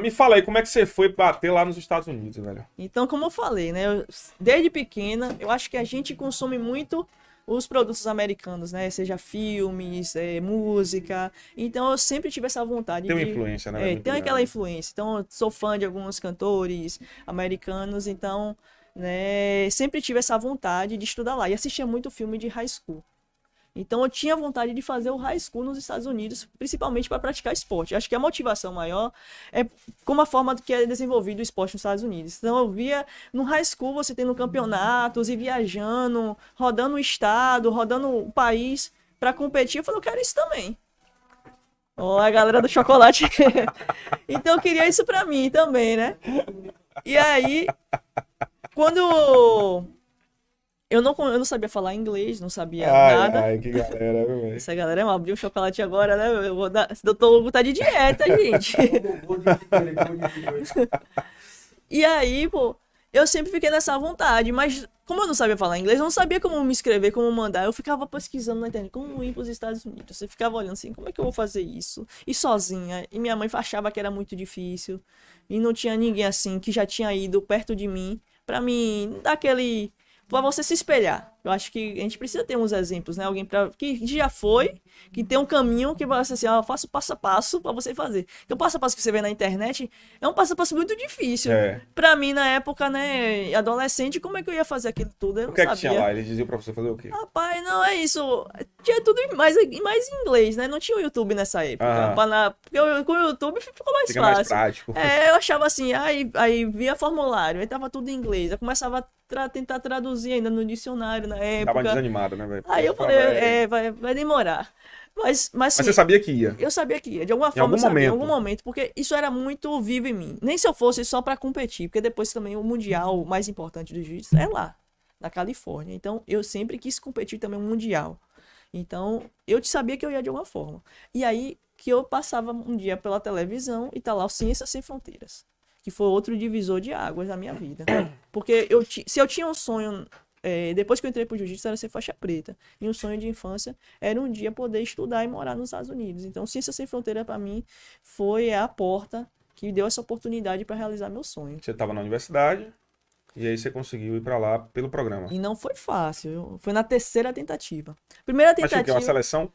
Me fala aí, como é que você foi bater lá nos Estados Unidos, velho? Então, como eu falei, né? Desde pequena, eu acho que a gente consome muito os produtos americanos, né? Seja filmes, música. Então, eu sempre tive essa vontade Tem uma de influência, né? Muito ter aquela grande. influência. Então, eu sou fã de alguns cantores americanos. Então, né? Sempre tive essa vontade de estudar lá. E assistia muito filme de high school. Então eu tinha vontade de fazer o high school nos Estados Unidos, principalmente para praticar esporte. Acho que a motivação maior é como a forma que é desenvolvido o esporte nos Estados Unidos. Então eu via no high school você tendo campeonatos e viajando, rodando o estado, rodando o país para competir. Eu falei, eu quero isso também. Ó, a galera do chocolate. Então eu queria isso para mim também, né? E aí, quando eu não sabia falar inglês, não sabia Ai, nada. ai, que galera, viu, velho? Essa galera abriu um chocolate agora, né? Eu vou dar. Eu tô tá de dieta, gente. E aí, pô, eu sempre fiquei nessa vontade, mas como eu não sabia falar inglês, eu não sabia como me inscrever, como mandar. Eu ficava pesquisando na internet, como ir pros Estados Unidos. Você ficava olhando assim, como é que eu vou fazer isso? E sozinha. E minha mãe achava que era muito difícil. E não tinha ninguém assim que já tinha ido perto de mim pra mim dar aquele. Pra você se espelhar. Eu acho que a gente precisa ter uns exemplos, né? Alguém que já foi, que tem um caminho que vai ser assim, ó, faça o passo a passo pra você fazer. Porque o passo a passo que você vê na internet é um passo a passo muito difícil. É. Pra mim, na época, né, adolescente, como é que eu ia fazer aquilo tudo? Eu O não que é que tinha sabia. lá? Eles diziam pra você fazer o quê? Rapaz, não é isso. Tinha tudo mais em inglês, né? Não tinha o YouTube nessa época. Aham. Porque com o YouTube ficou mais Fica mais fácil. prático. Eu achava assim, aí via formulário, aí tava tudo em inglês. Eu começava a tentar traduzir ainda no dicionário na Dá uma época. desanimada, né, velho? Aí Você eu falei, falava, é. vai demorar. Mas Mas assim, você sabia que ia? eu sabia que ia, de alguma Em forma algum eu sabia, em algum momento. momento, porque isso era muito vivo em mim. Nem se eu fosse só pra competir, porque depois também o mundial mais importante do jiu-jitsu é lá, na Califórnia. Então eu sempre quis competir também no mundial. Então eu sabia que eu ia de alguma forma. E aí que eu passava um dia pela televisão e tá lá o Ciências Sem Fronteiras, que foi outro divisor de águas na minha vida. Porque se eu tinha um sonho depois que eu entrei pro jiu-jitsu era ser faixa preta. E um sonho de infância era um dia poder estudar e morar nos Estados Unidos. Então, Ciência Sem Fronteira para mim foi a porta que deu essa oportunidade para realizar meu sonho. Você tava na universidade e aí você conseguiu ir pra lá pelo programa. E não foi fácil, foi na terceira tentativa. Primeira Mas tinha o quê? Uma tentativa seleção?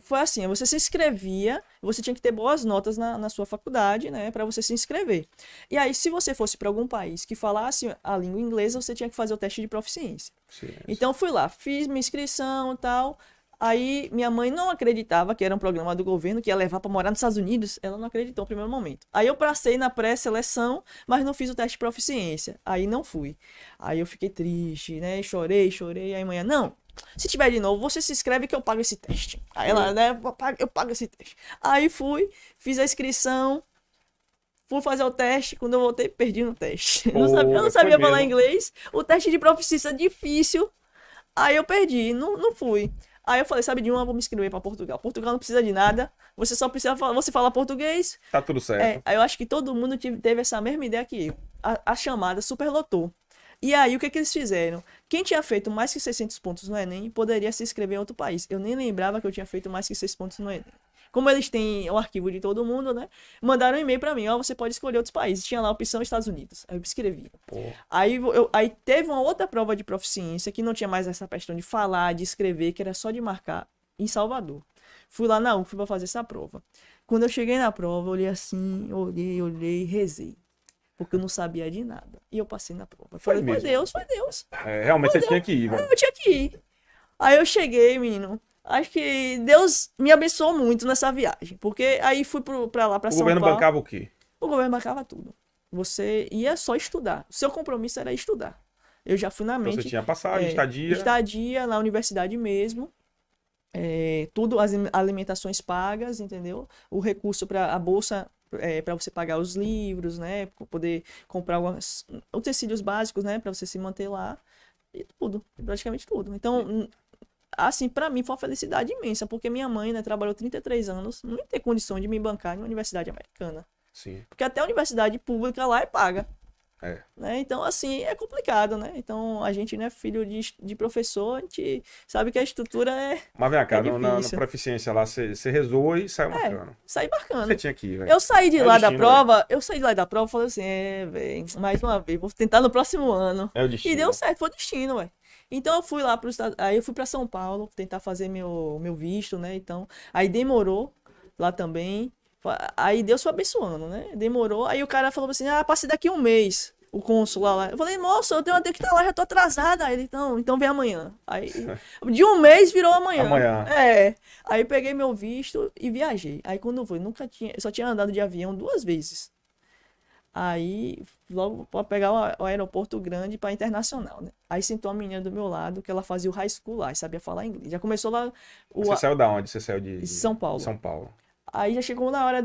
foi assim, você se inscrevia, você tinha que ter boas notas na sua faculdade, né, para você se inscrever. E aí, se você fosse para algum país que falasse a língua inglesa, você tinha que fazer o teste de proficiência. Sim. Então fui lá, fiz minha inscrição e tal. Aí minha mãe não acreditava que era um programa do governo que ia levar para morar nos Estados Unidos. Ela não acreditou no primeiro momento. Aí eu passei na pré-seleção, mas não fiz o teste de proficiência. Aí não fui. Aí eu fiquei triste, né? Chorei. Aí amanhã, não. Se tiver de novo, você se inscreve que eu pago esse teste. Aí ela, né? Eu pago esse teste. Aí fui, fiz a inscrição, fui fazer o teste. Quando eu voltei, perdi no teste. Eu não Foi sabia falar mesmo. inglês. O teste de proficiência é difícil. Aí eu perdi, não fui. Aí eu falei, sabe de uma, eu vou me inscrever para Portugal. Portugal não precisa de nada, você só precisa falar, você fala português. Tá tudo certo. Aí eu acho que todo mundo teve essa mesma ideia que eu. A chamada superlotou. E aí o que eles fizeram? Quem tinha feito mais que 600 pontos no Enem poderia se inscrever em outro país. Eu nem lembrava que eu tinha feito mais que 6 pontos no Enem. Como eles têm o arquivo de todo mundo, né? Mandaram um e-mail para mim, ó, você pode escolher outros países. Tinha lá a opção Estados Unidos. Aí eu me inscrevi. Pô. Aí teve uma outra prova de proficiência que não tinha mais essa questão de falar, de escrever, que era só de marcar em Salvador. Fui lá na UF para fazer essa prova. Quando eu cheguei na prova, eu olhei assim, olhei, rezei. Porque eu não sabia de nada. E eu passei na prova. Foi Falei, mesmo. foi Deus. Realmente você tinha que ir, velho. Eu tinha que ir. Aí eu cheguei, menino. Acho que Deus me abençoou muito nessa viagem. Porque aí fui pra lá, pra O São governo Paulo. bancava o quê? O governo marcava tudo. Você ia só estudar. O seu compromisso era estudar. Eu já fui na Então mente. você tinha passagem, estadia. Estadia na universidade mesmo. Tudo, as alimentações pagas, entendeu? O recurso para a bolsa para você pagar os livros, né? Poder comprar alguns utensílios básicos, né? Para você se manter lá. E tudo, praticamente tudo. Então, assim, para mim foi uma felicidade imensa, porque minha mãe, né, trabalhou 33 anos, não ia ter condição de me bancar em uma universidade americana. Sim. Porque até a universidade pública lá é paga. É. Né? Então, assim, é complicado, né? Então, a gente, né, filho de professor, a gente sabe que a estrutura Mas vem cá, é na difícil. proficiência lá, você rezou e saiu É, marcando. saí Você marcando. tinha que ir, velho. Eu saí de É o lá da destino, velho. prova, e falei assim, velho, mais uma vez, vou tentar no próximo ano. É o E deu destino. certo, foi destino, velho. Então eu fui lá aí eu fui pra São Paulo tentar fazer meu visto, né? Então, aí demorou lá também. Aí Deus foi abençoando, né? Demorou. Aí o cara falou assim: "Ah, passe daqui um mês." O cônsul lá. Eu falei: "Moço, eu tenho que estar lá, já tô atrasada." Aí ele: "Então vem amanhã." Aí de um mês virou amanhã. Amanhã. É. Aí peguei meu visto e viajei. Aí quando eu fui, nunca tinha, eu só tinha andado de avião 2 vezes. Aí, logo para pegar o aeroporto grande para internacional, né? Aí sentou uma menina do meu lado, que ela fazia o high school lá e sabia falar inglês. Já começou lá Você saiu da onde? Você saiu de de São Paulo. São Paulo. Aí já chegou na hora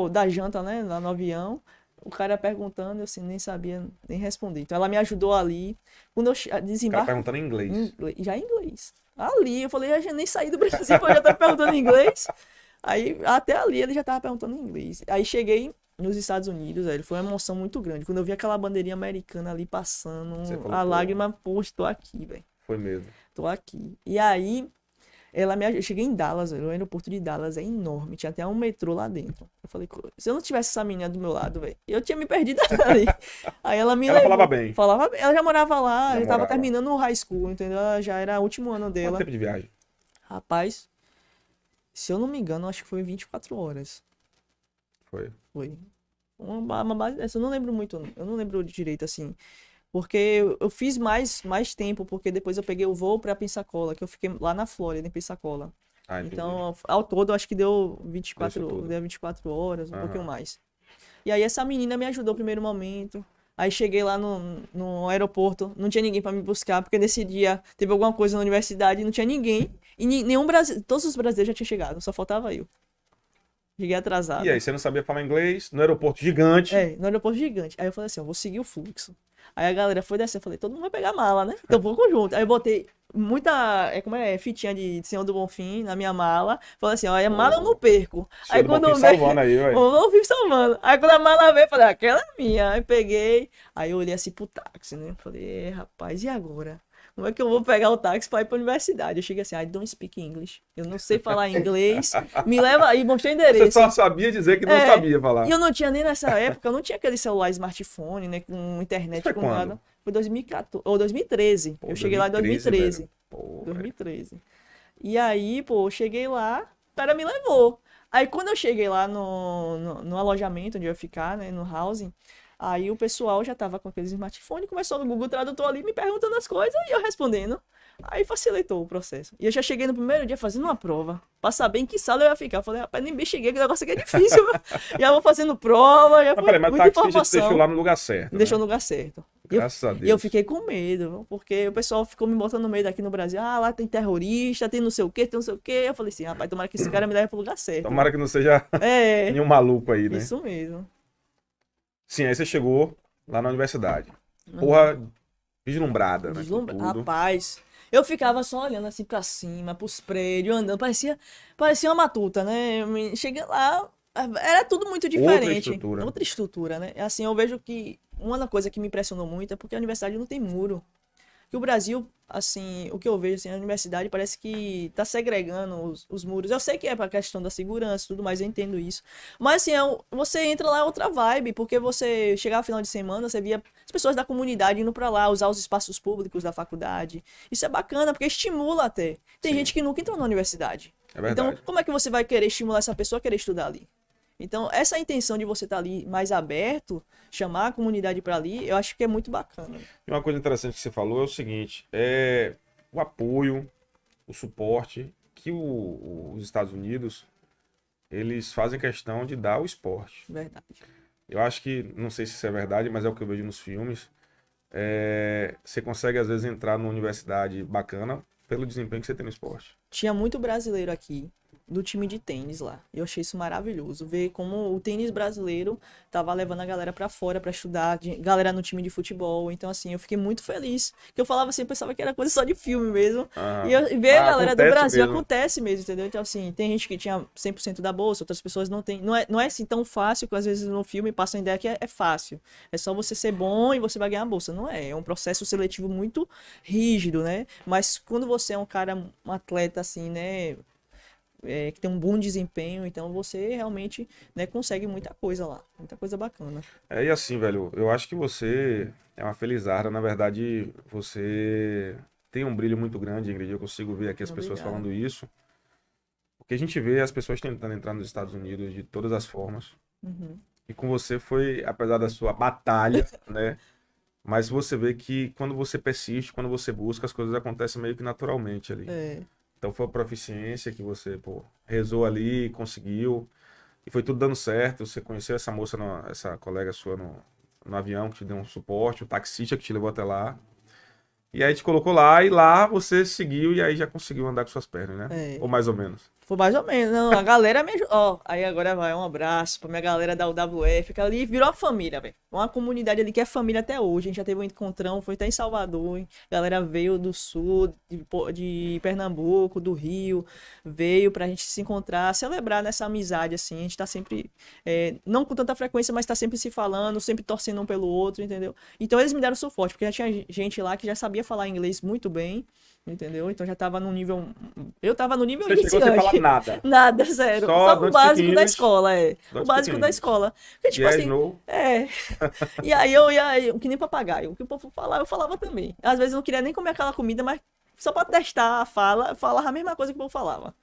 da janta, né? Lá no avião. O cara perguntando, eu assim, nem sabia nem responder. Então ela me ajudou ali. Quando eu O cara desembarco. perguntando em inglês. Já em inglês. Ali, eu falei, eu já nem saí do Brasil, eu já tava perguntando em inglês. Aí, até ali, ele já tava perguntando em inglês. Aí cheguei nos Estados Unidos, velho, foi uma emoção muito grande. Quando eu vi aquela bandeirinha americana ali passando, Você falou, a pô, lágrima, poxa, tô aqui, velho. foi mesmo. Tô aqui. E aí, eu cheguei em Dallas, velho, o aeroporto de Dallas é enorme, tinha até um metrô lá dentro. Eu falei, se eu não tivesse essa menina do meu lado, velho, eu tinha me perdido ali. Aí ela me Ela levou. falava bem. Falava bem. Ela já morava lá, Já já tava morava. terminando o high school, entendeu? Ela já era o último ano Quanto dela. tempo de viagem? Rapaz, se eu não me engano, acho que foi 24 horas. Foi. Foi. Uma base dessa, eu não lembro muito, eu não lembro direito, assim. Porque eu fiz mais tempo, porque depois eu peguei o voo pra Pensacola, que eu fiquei lá na Flórida, em Pensacola. Ah, entendi. Então, ao todo, acho que deu tudo. 24 horas, um Aham. pouquinho mais. E aí essa menina me ajudou no primeiro momento. Aí cheguei lá no aeroporto, não tinha ninguém pra me buscar, porque nesse dia teve alguma coisa na universidade e não tinha ninguém. E nenhum brasileiro, todos os brasileiros já tinham chegado, só faltava eu. Cheguei E atrasado. aí, você não sabia falar inglês, no aeroporto gigante. É, no aeroporto gigante. Aí eu falei assim, ó, vou seguir o fluxo. Aí a galera foi descer, eu falei, todo mundo vai pegar mala, né? Então vou junto. Aí eu botei muita, fitinha de Senhor do Bonfim na minha mala. Falei assim, ó, é mala eu não perco. Senhor Aí do quando Bonfim eu veio, salvando aí, velho. eu não fui salvando. Aí quando a mala veio, eu falei, aquela é minha. Aí peguei, aí eu olhei assim pro táxi, né? Falei, rapaz, e agora? Como é que eu vou pegar o táxi pra ir pra universidade? Eu cheguei assim, I don't speak English. Eu não sei falar inglês. Me leva aí, mostrei o Você endereço. só sabia dizer que não É, sabia falar. E eu não tinha nem nessa época, eu não tinha aquele celular smartphone, né? Com internet, Isso foi com quando? nada. Foi 2014, ou 2013. Pô, Eu cheguei lá em 2013. velho. Pô, velho. 2013. E aí, pô, eu cheguei lá, o cara me levou. Aí quando eu cheguei lá no alojamento onde eu ia ficar, né? No housing, aí o pessoal já tava com aqueles smartphones, começou no Google Tradutor ali me perguntando as coisas e eu respondendo. Aí facilitou o processo. E eu já cheguei no primeiro dia fazendo uma prova, pra saber em que sala eu ia ficar. Eu falei, rapaz, nem bem cheguei, que o negócio aqui é difícil. Já vou fazendo prova, já Mas foi peraí, mas o muita taxista te deixou informação. lá no lugar certo. Me deixou né? no lugar certo. Graças a E eu Deus. fiquei com medo, viu? Porque o pessoal ficou me botando no meio daqui no Brasil. Ah, lá tem terrorista, tem não sei o quê, tem não sei o quê. Eu falei assim, rapaz, tomara que esse cara me leve pro lugar certo. Tomara que não seja É, nenhum maluco aí, né? isso mesmo. Sim, aí você chegou lá na universidade. Porra, vislumbrada, né? Com tudo. Rapaz, eu ficava só olhando assim pra cima, pros prédios, andando. Parecia uma matuta, né? Cheguei lá, era tudo muito diferente. estrutura. Outra estrutura, né? Assim, eu vejo que uma das coisas que me impressionou muito é porque a universidade não tem muro. Que o Brasil, assim, o que eu vejo, assim, a universidade parece que tá segregando os muros. Eu sei que é pra questão da segurança e tudo mais, eu entendo isso. Mas, assim, você entra lá é outra vibe, porque você chegava no final de semana, você via as pessoas da comunidade indo pra lá, usar os espaços públicos da faculdade. Isso é bacana, porque estimula até. Tem Sim. gente que nunca entrou na universidade. É verdade. Então, como é que você vai querer estimular essa pessoa a querer estudar ali? Então, essa intenção de você estar ali mais aberto, chamar a comunidade para ali, eu acho que é muito bacana. E uma coisa interessante que você falou é o seguinte: é o apoio, o suporte que os Estados Unidos eles fazem questão de dar ao esporte. Verdade. Eu acho que, não sei se isso é verdade, mas é o que eu vejo nos filmes. Você consegue, às vezes, entrar numa universidade bacana pelo desempenho que você tem no esporte. Tinha muito brasileiro aqui. do time de tênis lá. Eu achei isso maravilhoso. Ver como o tênis brasileiro tava levando a galera pra fora pra estudar, galera no time de futebol. Então, assim, eu fiquei muito feliz. Que eu falava assim, eu pensava que era coisa só de filme mesmo. Ah, E ver a galera do acontece Brasil mesmo. acontece mesmo, entendeu? Então, assim, tem gente que tinha 100% da bolsa, outras pessoas não tem. Não é assim tão fácil que às vezes no filme passa a ideia que é fácil. É só você ser bom e você vai ganhar a bolsa. Não é. É um processo seletivo muito rígido, né? Mas quando você é um cara, um atleta assim, né? Que tem um bom desempenho, então você realmente, né, consegue muita coisa lá. Muita coisa bacana. E assim, velho, eu acho que você é uma felizarda. Na verdade, você tem um brilho muito grande, Ingrid. Eu consigo ver aqui as pessoas Obrigada. falando isso. Porque a gente vê as pessoas tentando entrar nos Estados Unidos de todas as formas. Uhum. E com você foi, apesar da sua batalha, né? Mas você vê que quando você persiste, quando você busca, as coisas acontecem meio que naturalmente ali. É, Então foi a proficiência que você, pô, rezou ali, conseguiu. E foi tudo dando certo. Você conheceu essa moça, essa colega sua no avião que te deu um suporte, o taxista que te levou até lá. E aí te colocou lá e lá você seguiu e aí já conseguiu andar com suas pernas, né? é. Ou mais ou menos. Foi mais ou menos. Não, a galera me ajudou. Ó, aí agora vai um abraço pra minha galera da UWF, que ali virou uma família, velho. Uma comunidade ali que é família até hoje. A gente já teve um encontrão, foi até em Salvador, hein? A galera veio do sul, de Pernambuco, do Rio, veio pra gente se encontrar, celebrar nessa amizade, assim. A gente tá sempre, não com tanta frequência, mas tá sempre se falando, sempre torcendo um pelo outro, entendeu? Então eles me deram suporte, porque já tinha gente lá que já sabia falar inglês muito bem. Entendeu? Então já tava no nível. Eu tava no nível Você chegou sem falar iniciante. nada. Nada, zero. Só Só o don't básico speak da English. escola, é. O Don't básico speak da English. escola. Porque, tipo Yes, assim, no. E aí eu ia, que nem papagaio. O que o povo falava, eu falava também. Às vezes eu não queria nem comer aquela comida, mas só pra testar a fala, eu falava a mesma coisa que o povo falava.